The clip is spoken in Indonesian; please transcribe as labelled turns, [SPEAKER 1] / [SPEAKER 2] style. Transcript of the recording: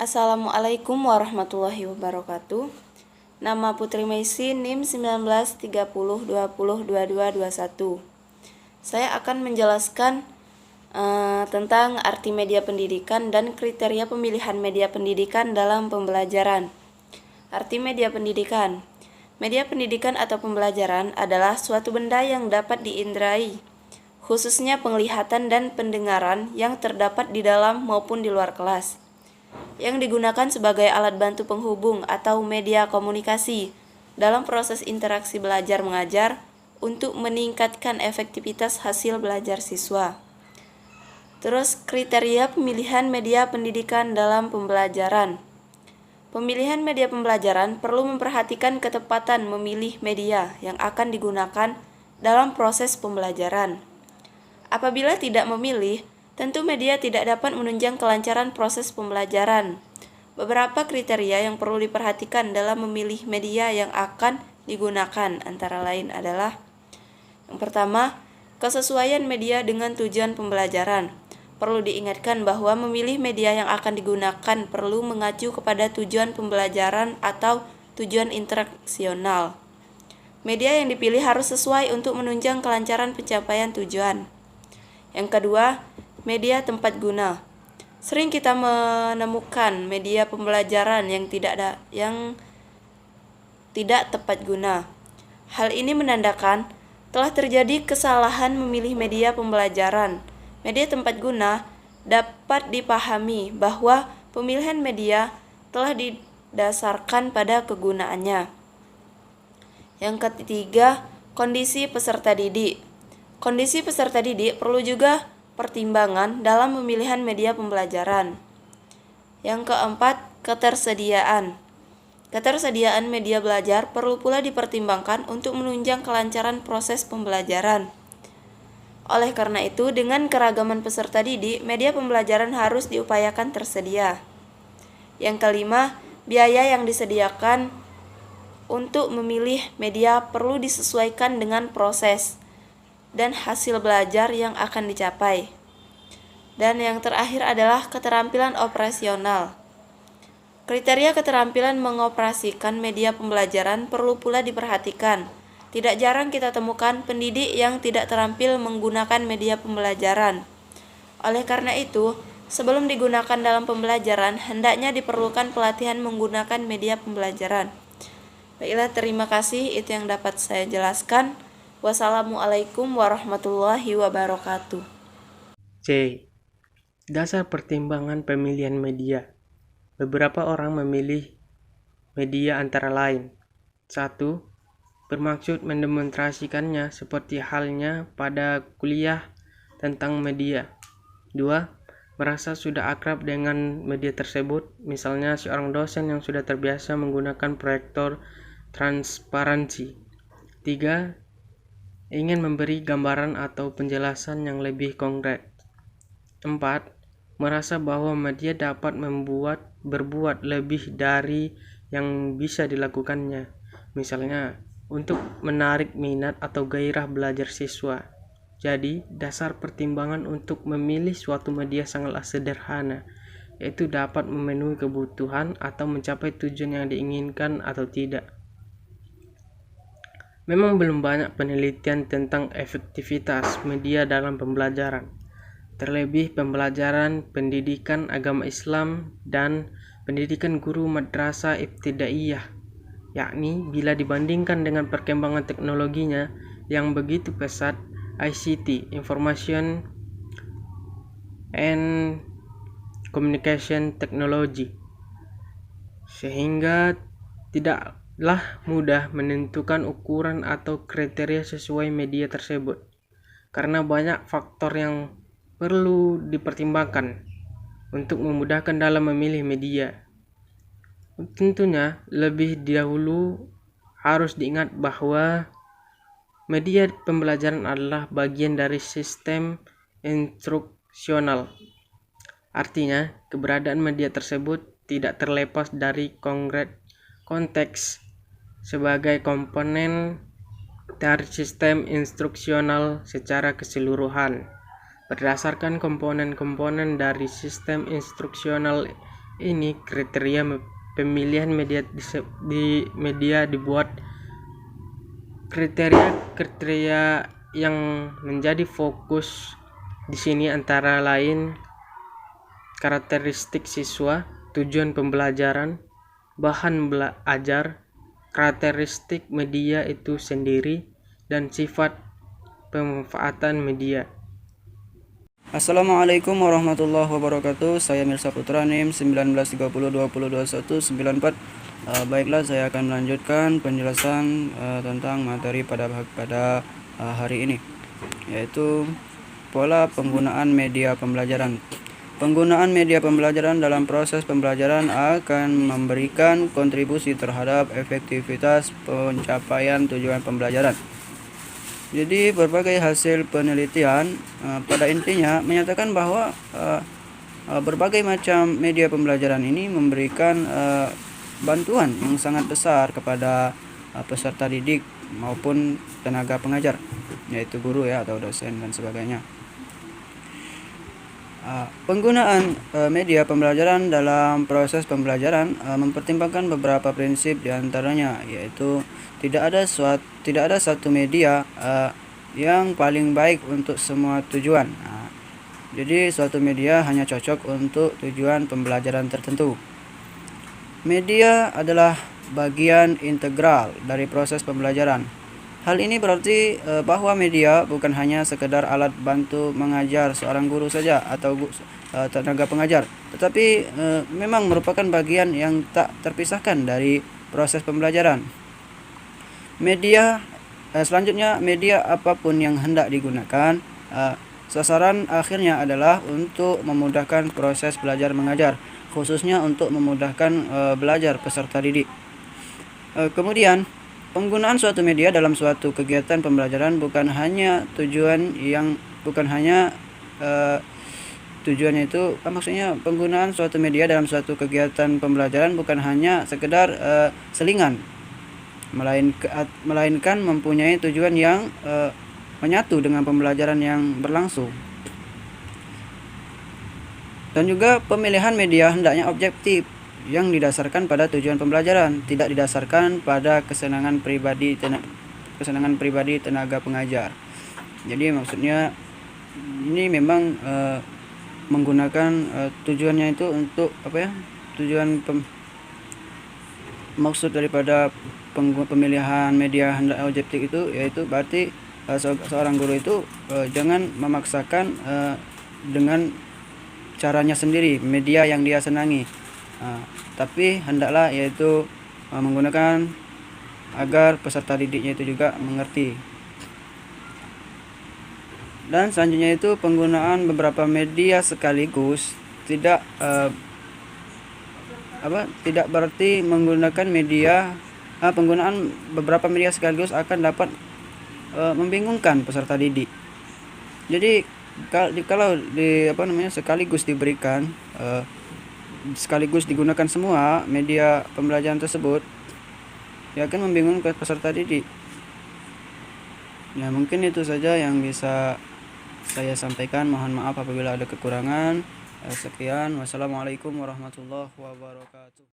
[SPEAKER 1] Assalamualaikum warahmatullahi wabarakatuh. Nama Putri Meisi, NIM 1930202221. Saya akan menjelaskan tentang arti media pendidikan dan kriteria pemilihan media pendidikan dalam pembelajaran. Arti media pendidikan. Media pendidikan atau pembelajaran adalah suatu benda yang dapat diindrai, khususnya penglihatan dan pendengaran yang terdapat di dalam maupun di luar kelas, yang digunakan sebagai alat bantu penghubung atau media komunikasi dalam proses interaksi belajar mengajar untuk meningkatkan efektivitas hasil belajar siswa. Terus kriteria pemilihan media pendidikan dalam pembelajaran. Pemilihan media pembelajaran perlu memperhatikan ketepatan memilih media yang akan digunakan dalam proses pembelajaran. Apabila tidak memilih, tentu media tidak dapat menunjang kelancaran proses pembelajaran. Beberapa kriteria yang perlu diperhatikan dalam memilih media yang akan digunakan antara lain adalah: yang pertama, kesesuaian media dengan tujuan pembelajaran. Perlu diingatkan bahwa memilih media yang akan digunakan perlu mengacu kepada tujuan pembelajaran atau tujuan interaksional. Media yang dipilih harus sesuai untuk menunjang kelancaran pencapaian tujuan. Yang kedua, media tempat guna. Sering kita menemukan media pembelajaran yang tidak tepat guna. Hal ini menandakan telah terjadi kesalahan memilih media pembelajaran. Media tempat guna dapat dipahami bahwa pemilihan media telah didasarkan pada kegunaannya. Yang ketiga, kondisi peserta didik. Kondisi peserta didik perlu juga pertimbangan dalam pemilihan media pembelajaran. Yang keempat, ketersediaan. Ketersediaan media belajar perlu pula dipertimbangkan untuk menunjang kelancaran proses pembelajaran. Oleh karena itu, dengan keragaman peserta didik, media pembelajaran harus diupayakan tersedia. Yang kelima, biaya yang disediakan untuk memilih media perlu disesuaikan dengan proses dan hasil belajar yang akan dicapai. Dan yang terakhir adalah keterampilan operasional. Kriteria keterampilan mengoperasikan media pembelajaran perlu pula diperhatikan. Tidak jarang kita temukan pendidik yang tidak terampil menggunakan media pembelajaran. Oleh karena itu, sebelum digunakan dalam pembelajaran, hendaknya diperlukan pelatihan menggunakan media pembelajaran. Baiklah, terima kasih. Itu yang dapat saya jelaskan. Wassalamualaikum warahmatullahi wabarakatuh.
[SPEAKER 2] C. Dasar pertimbangan pemilihan media. Beberapa orang memilih media antara lain: 1. Bermaksud mendemonstrasikannya seperti halnya pada kuliah tentang media. 2. Merasa sudah akrab dengan media tersebut, misalnya seorang dosen yang sudah terbiasa menggunakan proyektor transparansi. 3. Ingin memberi gambaran atau penjelasan yang lebih konkret. 4. Merasa bahwa media dapat berbuat lebih dari yang bisa dilakukannya, misalnya untuk menarik minat atau gairah belajar siswa. Jadi, dasar pertimbangan untuk memilih suatu media sangatlah sederhana, yaitu dapat memenuhi kebutuhan atau mencapai tujuan yang diinginkan atau tidak. Memang belum banyak penelitian tentang efektivitas media dalam pembelajaran, terlebih pembelajaran pendidikan agama Islam dan pendidikan guru madrasah ibtidaiyah, yakni bila dibandingkan dengan perkembangan teknologinya yang begitu pesat, ICT, Information and Communication Technology, sehingga tidaklah mudah menentukan ukuran atau kriteria sesuai media tersebut, karena banyak faktor yang perlu dipertimbangkan untuk memudahkan dalam memilih media. Tentunya lebih dahulu harus diingat bahwa media pembelajaran adalah bagian dari sistem instruksional. Artinya, keberadaan media tersebut tidak terlepas dari konteks sebagai komponen dari sistem instruksional secara keseluruhan. Berdasarkan komponen-komponen dari sistem instruksional ini pemilihan di media dibuat kriteria yang menjadi fokus di sini antara lain karakteristik siswa, tujuan pembelajaran, bahan belajar, karakteristik media itu sendiri, dan sifat pemanfaatan media.
[SPEAKER 3] Assalamualaikum warahmatullahi wabarakatuh. Saya Mirsa Putra NIM 1930202194. Baiklah, saya akan melanjutkan penjelasan tentang materi pada hari ini, yaitu pola penggunaan media pembelajaran. Penggunaan media pembelajaran dalam proses pembelajaran akan memberikan kontribusi terhadap efektivitas pencapaian tujuan pembelajaran. Jadi berbagai hasil penelitian pada intinya menyatakan bahwa berbagai macam media pembelajaran ini memberikan bantuan yang sangat besar kepada peserta didik maupun tenaga pengajar, yaitu guru atau dosen dan sebagainya. Penggunaan media pembelajaran dalam proses pembelajaran mempertimbangkan beberapa prinsip diantaranya, yaitu tidak ada satu media yang paling baik untuk semua tujuan. Jadi suatu media hanya cocok untuk tujuan pembelajaran tertentu. Media adalah bagian integral dari proses pembelajaran. Hal ini berarti bahwa media bukan hanya sekedar alat bantu mengajar seorang guru saja atau tenaga pengajar, tetapi memang merupakan bagian yang tak terpisahkan dari proses pembelajaran. Selanjutnya, media apapun yang hendak digunakan, sasaran akhirnya adalah untuk memudahkan proses belajar mengajar, khususnya untuk memudahkan belajar peserta didik. Kemudian, penggunaan suatu media dalam suatu kegiatan pembelajaran bukan hanya tujuannya itu maksudnya penggunaan suatu media dalam suatu kegiatan pembelajaran bukan hanya sekedar selingan, melainkan mempunyai tujuan yang menyatu dengan pembelajaran yang berlangsung. Dan juga pemilihan media hendaknya objektif, yang didasarkan pada tujuan pembelajaran, tidak didasarkan pada kesenangan pribadi tenaga pengajar. Jadi maksudnya ini memang menggunakan tujuannya itu untuk maksud daripada pemilihan media hendak objektif itu, yaitu berarti seorang guru itu jangan memaksakan dengan caranya sendiri media yang dia senangi. Tapi hendaklah yaitu menggunakan agar peserta didiknya itu juga mengerti. Dan selanjutnya itu penggunaan beberapa media sekaligus tidak berarti penggunaan beberapa media sekaligus akan dapat membingungkan peserta didik. Jadi kalau sekaligus diberikan sekaligus digunakan semua media pembelajaran tersebut, ya akan membingungkan peserta didik. Ya, mungkin itu saja yang bisa saya sampaikan. Mohon maaf apabila ada kekurangan. Sekian, wassalamualaikum warahmatullahi wabarakatuh.